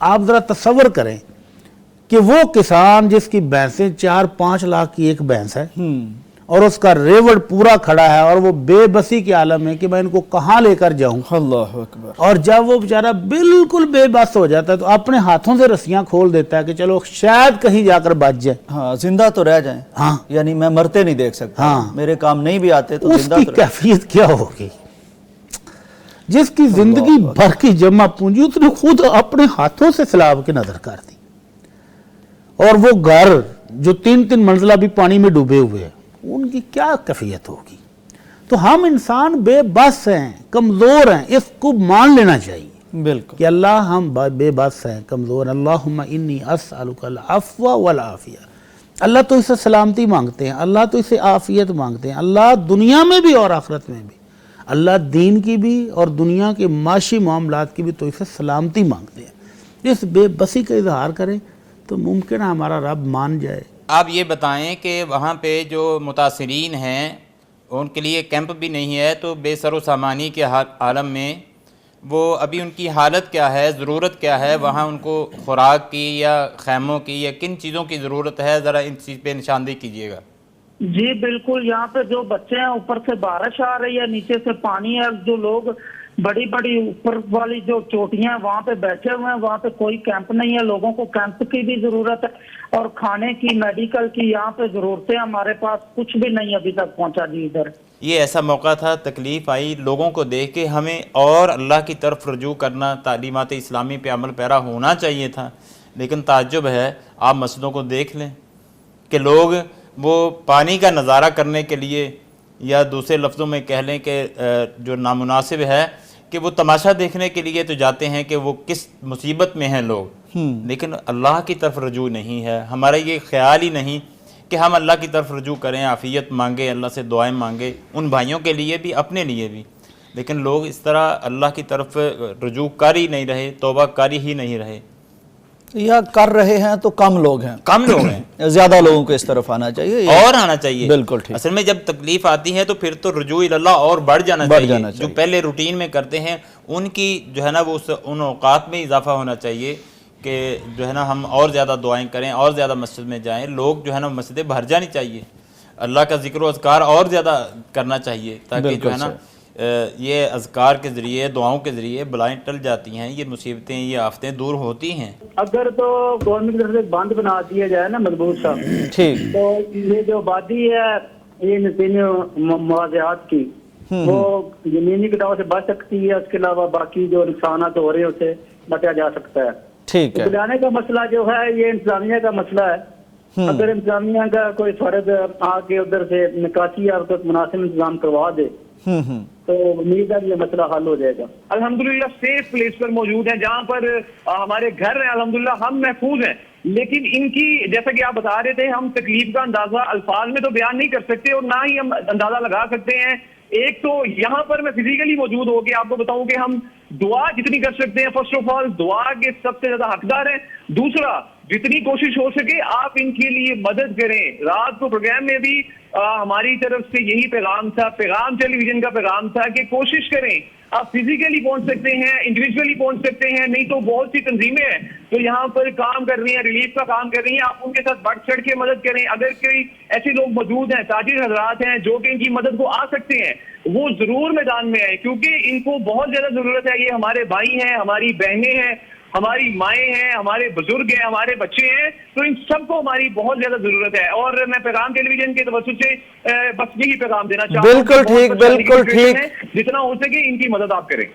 आप ज़रा तसव्वुर करें कि वो किसान जिसकी भैंसें 4-5 लाख की एक भैंस है और उसका रेवड़ पूरा खड़ा है और वो बेबसी के आलम में कि मैं इनको कहाँ लेकर जाऊं। अल्लाह अकबर। और जब वो बेचारा बिल्कुल बेबस हो जाता है तो अपने हाथों से रस्सियां खोल देता है कि चलो शायद कहीं जाकर बच जाए। हाँ, जिंदा तो रह जाए। हाँ, यानी मैं मरते नहीं देख सकता। हाँ, मेरे काम नहीं भी आते तो जिंदा उसकी तो रह। कैफियत क्या होगी? जिसकी जिंदगी भर की जमा पूंजी उसने खुद अपने हाथों से सैलाब की नजर कर दी, और वो घर जो 3-3 मंजिला भी पानी में डूबे हुए हैं, उनकी क्या कैफियत होगी? तो हम इंसान बेबस हैं, कमजोर हैं, इसको मान लेना चाहिए। बिल्कुल कि अल्लाह हम बेबस हैं, कमजोर। अल्लाहुम्मा इन्नी अस्अलुकल अफ़्व वल आफिया। अल्लाह तो इसे सलामती मांगते हैं, अल्लाह तो इसे आफियत मांगते हैं, अल्लाह दुनिया में भी और आखिरत में भी, अल्लाह दीन की भी और दुनिया के माशी मामलात की भी तो इसे सलामती मांगते हैं। इस बेबसी का इजहार करें तो मुमकिन है हमारा रब मान जाए। आप ये बताएं कि वहाँ पे जो मुतासिरीन हैं उनके लिए कैंप भी नहीं है, तो बेसरो सामानी के आलम में वो अभी उनकी हालत क्या है, ज़रूरत क्या है, वहाँ उनको खुराक की या खैमों की या किन चीज़ों की ज़रूरत है, ज़रा इन चीज़ पे निशानदेही कीजिएगा। जी बिल्कुल, यहाँ पे जो बच्चे हैं, ऊपर से बारिश आ रही है, नीचे से पानी है, जो लोग बड़ी बड़ी ऊपर वाली जो चोटियां हैं वहाँ पे बैठे हुए हैं, वहाँ पे कोई कैंप नहीं है। लोगों को कैंप की भी जरूरत है और खाने की, मेडिकल की, यहाँ पे जरूरतें हमारे पास कुछ भी नहीं अभी तक पहुँचा जी इधर। ये ऐसा मौका था, तकलीफ़ आई, लोगों को देख के हमें और अल्लाह की तरफ रुजू करना, तालीमात इस्लामी पे अमल पैरा होना चाहिए था। लेकिन ताज्जुब है, आप मस्जिदों को देख लें कि लोग वो पानी का नज़ारा करने के लिए, या दूसरे लफ्ज़ों में कह लें कि जो नामुनासिब है कि वो तमाशा देखने के लिए तो जाते हैं कि वो किस मुसीबत में हैं लोग, लेकिन अल्लाह की तरफ रुजू नहीं है। हमारा ये ख्याल ही नहीं कि हम अल्लाह की तरफ रुजू करें, आफ़ियत मांगे, अल्लाह से दुआएं मांगे, उन भाइयों के लिए भी, अपने लिए भी। लेकिन लोग इस तरह अल्लाह की तरफ रुजू कर ही नहीं रहे, तौबा कर ही नहीं रहे, या कर रहे हैं तो कम लोग हैं, कम लोग हैं। ज्यादा लोगों को इस तरफ आना चाहिए और आना चाहिए। बिल्कुल ठीक। असल में जब तकलीफ आती है तो फिर तो रुजू इल्लाह और बढ़ जाना चाहिए। जो पहले रूटीन में करते हैं उनकी जो है ना वो उन औकात में इजाफा होना चाहिए कि जो है ना हम और ज़्यादा दुआएं करें और ज़्यादा मस्जिद में जाएं। लोग जो है ना मस्जिदें भर जानी चाहिए, अल्लाह का जिक्र अज़कार और ज़्यादा करना चाहिए, ताकि जो है ना ये अज़कार के ज़रिए, दुआओं के ज़रिए बलाएं टल जाती हैं, ये मुसीबतें, ये आफतें दूर होती हैं। अगर तो गवर्नमेंट की तरफ से बांध बना दिया जाए ना मजबूत सा, ठीक, तो ये जो आबादी है ये नतीजे मुआवजात की, वो जमीनी कटाव से बच सकती है। उसके अलावा बाकी जो नुकसान हो रहे हैं उससे बचा जा सकता है। ठीक है। बुलाने का मसला जो है ये इंतजामिया का मसला है। अगर इंतजामिया का कोई फर्द आके उधर से निकासी या तो मुनासिब इंतजाम करवा दे तो उम्मीद है ये मसला हल हो जाएगा। अल्हम्दुलिल्लाह सेफ प्लेस पर मौजूद है, जहाँ पर हमारे घर हैं, अल्हम्दुलिल्लाह हम महफूज हैं। लेकिन इनकी, जैसा कि आप बता रहे थे, हम तकलीफ का अंदाजा अल्फाज में तो बयान नहीं कर सकते और ना ही हम अंदाजा लगा सकते हैं। एक तो यहाँ पर मैं फिजिकली मौजूद होकर आपको बताऊं कि हम दुआ जितनी कर सकते हैं, फर्स्ट ऑफ ऑल दुआ के सबसे ज्यादा हकदार हैं। दूसरा, जितनी कोशिश हो सके आप इनके लिए मदद करें। रात को प्रोग्राम में भी हमारी तरफ से यही पैगाम था, पैगाम टेलीविजन का पैगाम था कि कोशिश करें, आप फिजिकली पहुंच सकते हैं, इंडिविजुअली पहुंच सकते हैं, नहीं तो बहुत सी तंजीमें हैं तो यहाँ पर काम कर रही हैं, रिलीफ का काम कर रही हैं, आप उनके साथ बढ़ चढ़ के मदद करें। अगर कोई ऐसे लोग मौजूद हैं, ताजिर हजरात हैं जो कि इनकी मदद को आ सकते हैं, वो जरूर मैदान में आए, क्योंकि इनको बहुत ज्यादा जरूरत है। ये हमारे भाई हैं, हमारी बहनें हैं, हमारी माएँ हैं, हमारे बुजुर्ग हैं, हमारे बच्चे हैं, तो इन सबको हमारी बहुत ज्यादा जरूरत है। और मैं पैगाम टेलीविजन के तवज्जुह से बस यही पैगाम देना चाहता हूं। बिल्कुल ठीक, बिल्कुल ठीक। जितना हो सके इनकी मदद आप करें।